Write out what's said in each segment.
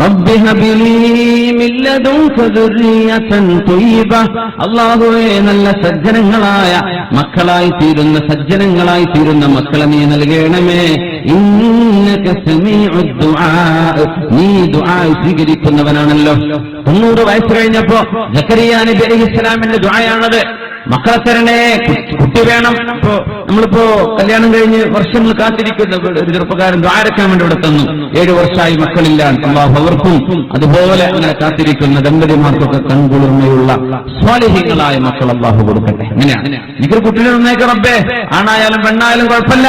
റബ്ബി ഹബ്ലി മിൻ ലദുൻക ദുർരിയതൻ ത്വയ്യിബ. അല്ലാഹുവേ, നല്ല സജ്ജനങ്ങളായ മക്കളായി തീരുന്ന സജ്ജനങ്ങളായി തീരുന്ന മക്കളെ നീ നൽകണമേ. ഇന്നക സമീഉദ് ദുആ, നീ ദുആ സ്വീകരിക്കുന്നവനാണല്ലോ. 90 വയസ്സ് കഴിഞ്ഞപ്പോ സക്കരിയ നബി അലൈഹിസ്സലാമിന്റെ ദുആയാണത്. മക്കളെ തരണേ, കുട്ടി വേണം. ഇപ്പോ നമ്മളിപ്പോ കല്യാണം കഴിഞ്ഞ് വർഷങ്ങൾ കാത്തിരിക്കുന്ന ഒരു ചെറുപ്പക്കാരൻ ദ്വാരക്കാൻ വേണ്ടി ഇവിടെ തന്നു. 7 വർഷമായി മക്കളില്ല. അല്ലാഹു അവർക്കും അതുപോലെ അങ്ങനെ കാത്തിരിക്കുന്ന ദമ്പതിമാർക്കൊക്കെ കൺകുളിർമയുള്ള സ്വാലിഹീങ്ങളായ മക്കൾ അല്ലാഹു കൊടുക്കട്ടെ. അങ്ങനെയാണ് എനിക്കൊരു കുട്ടിനെ നന്നേക്ക് റബ്ബേ, ആണായാലും പെണ്ണായാലും കുഴപ്പമില്ല.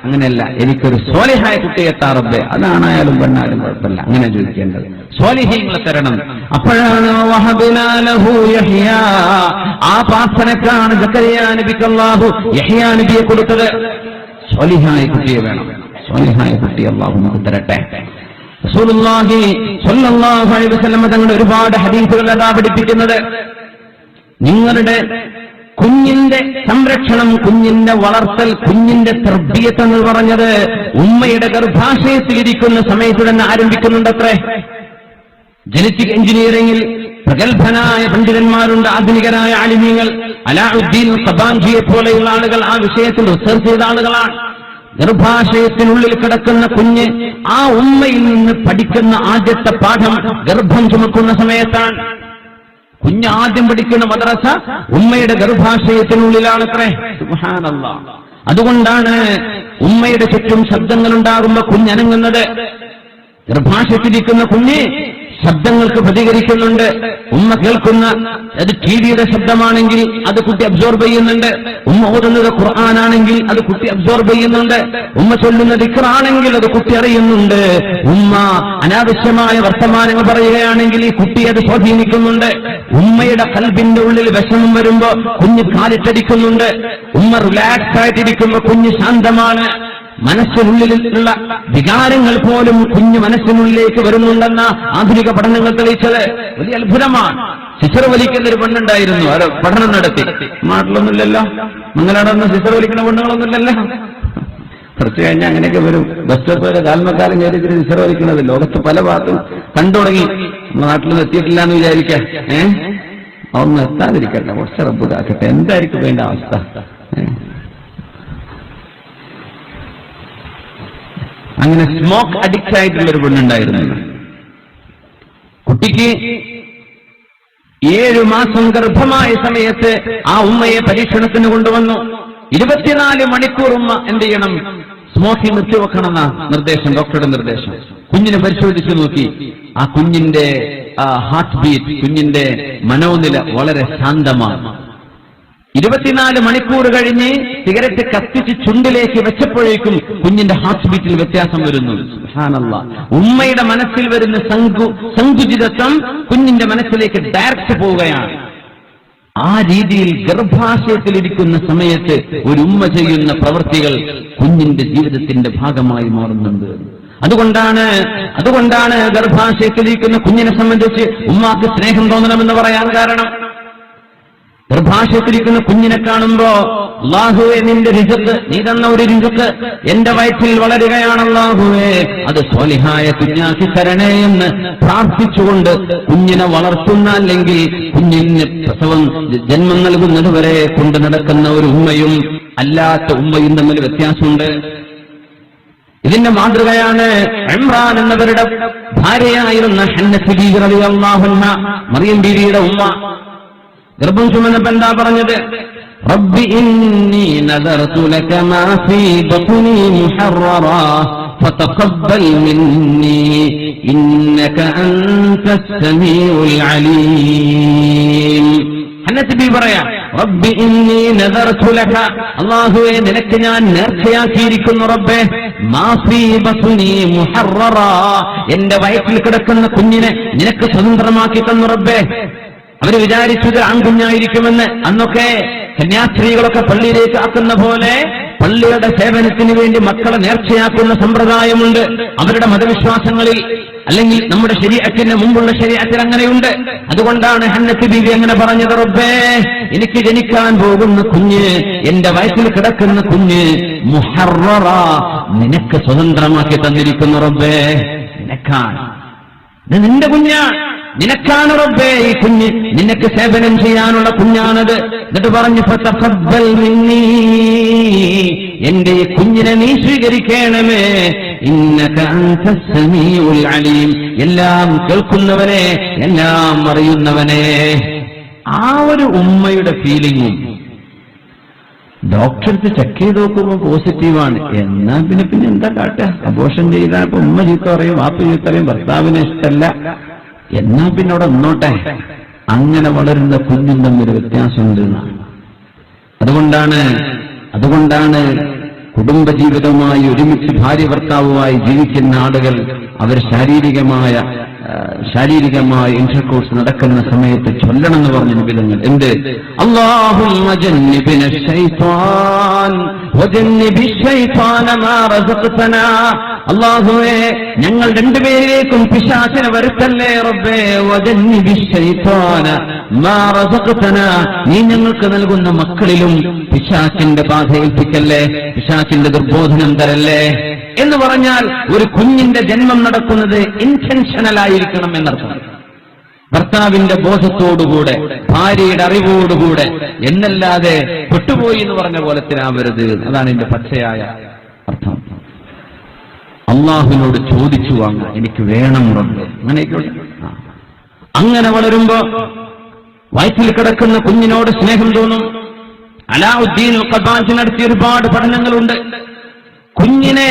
അങ്ങനെയല്ല, എനിക്കൊരു സ്വാലിഹായ കുട്ടിയെ താ റബ്ബേ, അതാണായാലും പെണ്ണായാലും കുഴപ്പമില്ല. അങ്ങനെ ചോദിക്കേണ്ടത്. സ്വാലിഹീങ്ങളെ തരണം. അപ്പോഴാണ് വഹബ്നാ ലഹു യഹ്യാ, ആ പ്രാർത്ഥനക്കാണ് സക്കരിയ നബിക്ക് അല്ലാഹു യഹ്യാ നബിയെ കൊടുത്തത്. സ്വാലിഹായ കുട്ടിയെ വേണം. സ്വാലിഹായ കുട്ടി അല്ലാഹു നമുക്ക് തരട്ടെ. റസൂലുള്ളാഹി സ്വല്ലല്ലാഹു അലൈഹി വസല്ലം തങ്ങളുടെ ഒരുപാട് ഹദീസുകൾ അതാ പഠിപ്പിക്കുന്നത്, നിങ്ങളുടെ കുഞ്ഞിന്റെ സംരക്ഷണം, കുഞ്ഞിന്റെ വളർത്തൽ, കുഞ്ഞിന്റെ തർബിയത്ത് എന്ന് പറഞ്ഞത് ഉമ്മയുടെ ഗർഭാശയത്തിലിരിക്കുന്ന സമയത്ത് തന്നെ ആരംഭിക്കുന്നുണ്ടത്രേ. ജനറ്റിക് എഞ്ചിനീയറിംഗിൽ പ്രഗത്ഭനായ പണ്ഡിതന്മാരുണ്ട്, ആധുനികരായ ആലിമീങ്ങൾ. അലാഉദ്ദീൻ ഖബാൻജിയെ പോലെയുള്ള ആളുകൾ ആ വിഷയത്തിൽ റിസർച്ച് ചെയ്ത ആളുകളാണ്. ഗർഭാശയത്തിനുള്ളിൽ കിടക്കുന്ന കുഞ്ഞ് ആ ഉമ്മയിൽ നിന്ന് പഠിക്കുന്ന ആദ്യത്തെ പാഠം ഗർഭം ചുമക്കുന്ന സമയത്താണ്. കുഞ്ഞ് ആദ്യം പഠിക്കുന്ന മദ്രസ ഉമ്മയുടെ ഗർഭാശയത്തിനുള്ളിലാണത്രേ. സുബ്ഹാനല്ലാഹ്. അതുകൊണ്ടാണ് ഉമ്മയുടെ ചുറ്റും ശബ്ദങ്ങൾ ഉണ്ടാകുമ്പോ കുഞ്ഞനങ്ങുന്നത്. ഗർഭാശയത്തിരിക്കുന്ന കുഞ്ഞ് ശബ്ദങ്ങൾക്ക് പ്രതികരിക്കുന്നുണ്ട്. ഉമ്മ കേൾക്കുന്ന അത് ടിവിയുടെ ശബ്ദമാണെങ്കിൽ അത് കുട്ടി അബ്സോർബ് ചെയ്യുന്നുണ്ട്. ഉമ്മ ഓതുന്നത് ഖുർആനാണെങ്കിൽ അത് കുട്ടി അബ്സോർബ് ചെയ്യുന്നുണ്ട്. ഉമ്മ ചൊല്ലുന്ന ദിക്റാണെങ്കിൽ അത് കുട്ടി അറിയുന്നുണ്ട്. ഉമ്മ അനാവശ്യമായ വർത്തമാനങ്ങൾ പറയുകയാണെങ്കിൽ ഈ കുട്ടി അത് സ്വാധീനിക്കുന്നുണ്ട്. ഉമ്മയുടെ ഖൽബിന്റെ ഉള്ളിൽ വിഷമം വരുമ്പോ കുഞ്ഞ് കാലിട്ടടിക്കുന്നുണ്ട്. ഉമ്മ റിലാക്സ് ആയിട്ടിരിക്കുമ്പോ കുഞ്ഞ് ശാന്തമാണ്. മനസ്സിനുള്ളിലുള്ള വികാരങ്ങൾ പോലും കുഞ്ഞു മനസ്സിനുള്ളിലേക്ക് വരുന്നുണ്ടെന്ന ആധുനിക പഠനങ്ങൾ തെളിയിച്ചത് വലിയ അത്ഭുതമാണ്. സിസർ വലിക്കുന്ന ഒരു പെണ്ണുണ്ടായിരുന്നു, അവർ പഠനം നടത്തി. നാട്ടിലൊന്നുമില്ലല്ലോ, മംഗലാടൊന്നും സിസർ വലിക്കുന്ന പെണ്ണുങ്ങളൊന്നുമില്ലല്ലോ. കുറച്ച് കഴിഞ്ഞാൽ അങ്ങനെയൊക്കെ വരും. ബസ് സ്റ്റോപ്പ് വരെ കാൽമക്കാലം കയറി സിസർ വലിക്കുന്നത് ലോകത്ത് പല ഭാഗത്തും കണ്ടു തുടങ്ങി. നമ്മുടെ നാട്ടിലൊന്നും എത്തിയിട്ടില്ല എന്ന് വിചാരിക്കാം. അതൊന്നും എത്താതിരിക്കട്ടെ, കുറച്ച് റബ്ബ് കാക്കട്ടെ. എന്തായിരിക്കും വേണ്ട അവസ്ഥ? അങ്ങനെ സ്മോക്ക് അഡിക്റ്റ് ആയിട്ടുള്ള ഒരു പെണ്ണുണ്ടായിരുന്നു. കുട്ടിക്ക് 7 മാസം ഗർഭമായ സമയത്ത് ആ ഉമ്മയെ പരീക്ഷണത്തിന് കൊണ്ടുവന്നു. 24 മണിക്കൂർ ഉമ്മ എന്ത് ചെയ്യണം? സ്മോക്കിംഗ് നിർത്തിവെക്കണമെന്ന നിർദ്ദേശം, ഡോക്ടറുടെ നിർദ്ദേശം. കുഞ്ഞിനെ പരിശോധിച്ചു നോക്കി. ആ കുഞ്ഞിന്റെ ഹാർട്ട് ബീറ്റ്, കുഞ്ഞിന്റെ മനോനില വളരെ ശാന്തമാണ്. 24 മണിക്കൂർ കഴിഞ്ഞ് സിഗരറ്റ് കത്തിച്ച് ചുണ്ടിലേക്ക് വെച്ചപ്പോഴേക്കും കുഞ്ഞിന്റെ ഹാർട്ട് ബീറ്റിൽ വ്യത്യാസം വരുന്നു. സുബ്ഹാനല്ലാഹ്. ഉമ്മയുടെ മനസ്സിൽ വരുന്ന സങ്കുചിതത്വം കുഞ്ഞിന്റെ മനസ്സിലേക്ക് ഡയറക്റ്റ് പോവുകയാണ്. ആ രീതിയിൽ ഗർഭാശയത്തിലിരിക്കുന്ന സമയത്ത് ഒരു ഉമ്മ ചെയ്യുന്ന പ്രവൃത്തികൾ കുഞ്ഞിന്റെ ജീവിതത്തിന്റെ ഭാഗമായി മാറുന്നുണ്ട്. അതുകൊണ്ടാണ് ഗർഭാശയത്തിലിരിക്കുന്ന കുഞ്ഞിനെ സംബന്ധിച്ച് ഉമ്മാക്ക് സ്നേഹം തോന്നണമെന്ന് പറയാൻ കാരണം. ഗർഭാശയത്തിരിക്കുന്ന കുഞ്ഞിനെ കാണുമ്പോ അല്ലാഹുവേ, നിന്റെ റിസ്ക്, നീ തന്ന ഒരു റിസ്ക് എന്റെ വയറ്റിൽ വളരുകയാണ് അല്ലാഹുവേ, അത് സ്വാലിഹായ കുഞ്ഞാക്കി തരണേ എന്ന് പ്രാർത്ഥിച്ചുകൊണ്ട് കുഞ്ഞിനെ വളർത്തുന്ന, അല്ലെങ്കിൽ കുഞ്ഞിന് പ്രസവം ജന്മം നൽകുന്നത് വരെ കൊണ്ടു നടക്കുന്ന ഒരു ഉമ്മയും അല്ലാത്ത ഉമ്മയും തമ്മിൽ വ്യത്യാസമുണ്ട്. ഇതിന്റെ മാതൃകയാണ് ഇമ്രാൻ എന്നവരുടെ ഭാര്യയായിരുന്ന ഹന്നത്ത് ബീവി റളിയല്ലാഹു അൻഹ, മറിയം ബീവിയുടെ ഉമ്മ. ഗർഭം ചുമന്നപ്പോ എന്താ പറഞ്ഞത്? റബ്ബി ഇന്നി നദർതു ലക മാ ഫീ ബത്നി മുഹററാ ഫതഖബ്ബൽ മിന്നി ഇന്നക അൻതസ് സമീഉൽ അലീം. ഹന്നത്ത് ബീവി പറയാ, റബ്ബി ഇന്നി നദർതു ലക, അല്ലാഹുവേ നിനക്ക് ഞാൻ നേർച്ചയാക്കിയിരിക്കുന്നു റബ്ബേ, മാ ഫീ ബത്നി മുഹററാ, എന്റെ വയറ്റിൽ കിടക്കുന്ന കുഞ്ഞിനെ നിനക്ക് സ്വതന്ത്രമാക്കി തന്നു റബ്ബേ. അവര് വിചാരിച്ചത് ആൺകുഞ്ഞായിരിക്കുമെന്ന്. അന്നൊക്കെ കന്യാസ്ത്രീകളൊക്കെ പള്ളിയിലേക്ക് ആക്കുന്ന പോലെ പള്ളിയുടെ സേവനത്തിന് വേണ്ടി മക്കളെ നേർച്ചയാക്കുന്ന സമ്പ്രദായമുണ്ട് അവരുടെ മതവിശ്വാസങ്ങളിൽ, അല്ലെങ്കിൽ നമ്മുടെ ശരീഅത്തിന്റെ മുമ്പുള്ള ശരീഅത്തിൽ അങ്ങനെയുണ്ട്. അതുകൊണ്ടാണ് ഹന്നത്ത് ബീവി അങ്ങനെ പറഞ്ഞത്, റബ്ബേ എനിക്ക് ജനിക്കാൻ പോകുന്ന കുഞ്ഞ്, എന്റെ വയറ്റിൽ കിടക്കുന്ന കുഞ്ഞ് മുഹററ, നിനക്ക് സ്വതന്ത്രമാക്കി തന്നിരിക്കുന്നു റബ്ബേ, നിനക്കാണ്. ഇത് നിന്റെ കുഞ്ഞാ, നിനക്കാണ് റബ്ബേ ഈ കുഞ്ഞ്, നിനക്ക് സേവനം ചെയ്യാനുള്ള കുഞ്ഞാണത്. എന്നിട്ട് പറഞ്ഞു ഫതഖബ്ബൽ മിന്നീ, എന്റെ ഈ കുഞ്ഞിനെ നീ സ്വീകരിക്കണമേ. ഇന്നക അൻതസ് സമീഉൽ അലീം, എല്ലാം കേൾക്കുന്നവനെ, എല്ലാം അറിയുന്നവനെ. ആ ഒരു ഉമ്മയുടെ ഫീലിംഗും ഡോക്ടർക്ക് ചെക്ക് ചെയ്ത് നോക്കുമ്പോൾ പോസിറ്റീവാണ്. എന്നാ പിന്നെ എന്താ കാട്ടുക? അബോർഷൻ ചെയ്താൽ ഇപ്പൊ ഉമ്മ ചീത്ത പറയും, വാപ്പ ചീത്ത പറയും, ഭർത്താവിനെ ഇഷ്ടമല്ല, എന്നാ പിന്നെ അവിടെ നിന്നോട്ടെ. അങ്ങനെ വളരുന്ന കുഞ്ഞും തമ്മിൽ വ്യത്യാസമുണ്ട്. അതുകൊണ്ടാണ് കുടുംബജീവിതവുമായി ഒരുമിച്ച് ഭാര്യ ഭർത്താവുമായി ജീവിക്കുന്ന ആളുകൾ അവർ ശാരീരികമായ ഇന്റർകോഴ്സ് നടക്കുന്ന സമയത്ത് ചൊല്ലണമെന്ന് പറഞ്ഞ നിബിധങ്ങൾ എന്ത്? അല്ലാഹുമ്മ ജന്നിബ്ന ശൈത്വാൻ വജന്നിബി ശൈത്വാന മാ റസഖ്തനാ. അല്ലാഹുവേ, ഞങ്ങൾ രണ്ടുപേരിലേക്കും പിശാചിനെ വരുത്തല്ലേ റബ്ബേ. വജന്നിബി ശൈത്വാന മാ റസഖ്തനാ, നീ ഞങ്ങൾക്ക് നൽകുന്ന മക്കളിലും പിശാചിന്റെ ബാധ ഏൽപ്പിക്കല്ലേ, പിശാചിന്റെ ദുർബോധനം തരല്ലേ. എന്ന് പറഞ്ഞാൽ ഒരു കുഞ്ഞിന്റെ ജന്മം നടക്കുന്നത് ഇന്റൻഷനൽ ആയിരിക്കണം എന്നർത്ഥം. ഭർത്താവിന്റെ ബോധത്തോടുകൂടെ, ഭാര്യയുടെ അറിവോടുകൂടെ, എന്നല്ലാതെ പെട്ടുപോയി എന്ന് പറഞ്ഞ പോലത്തിനാവരുത്. അതാണ് എന്റെ പച്ചയായ അർത്ഥം. അള്ളാഹുവിനോട് ചോദിച്ചു വാങ്ങാം, എനിക്ക് വേണം റബ്ബേ. അങ്ങനെയൊക്കെ അങ്ങനെ വളരുമ്പോ വയറ്റിൽ കിടക്കുന്ന കുഞ്ഞിനോട് സ്നേഹം തോന്നും. അലാഉദ്ദീൻ ഖബാജി നടത്തിയ ഒരുപാട് പഠനങ്ങളുണ്ട്. കുഞ്ഞിനെ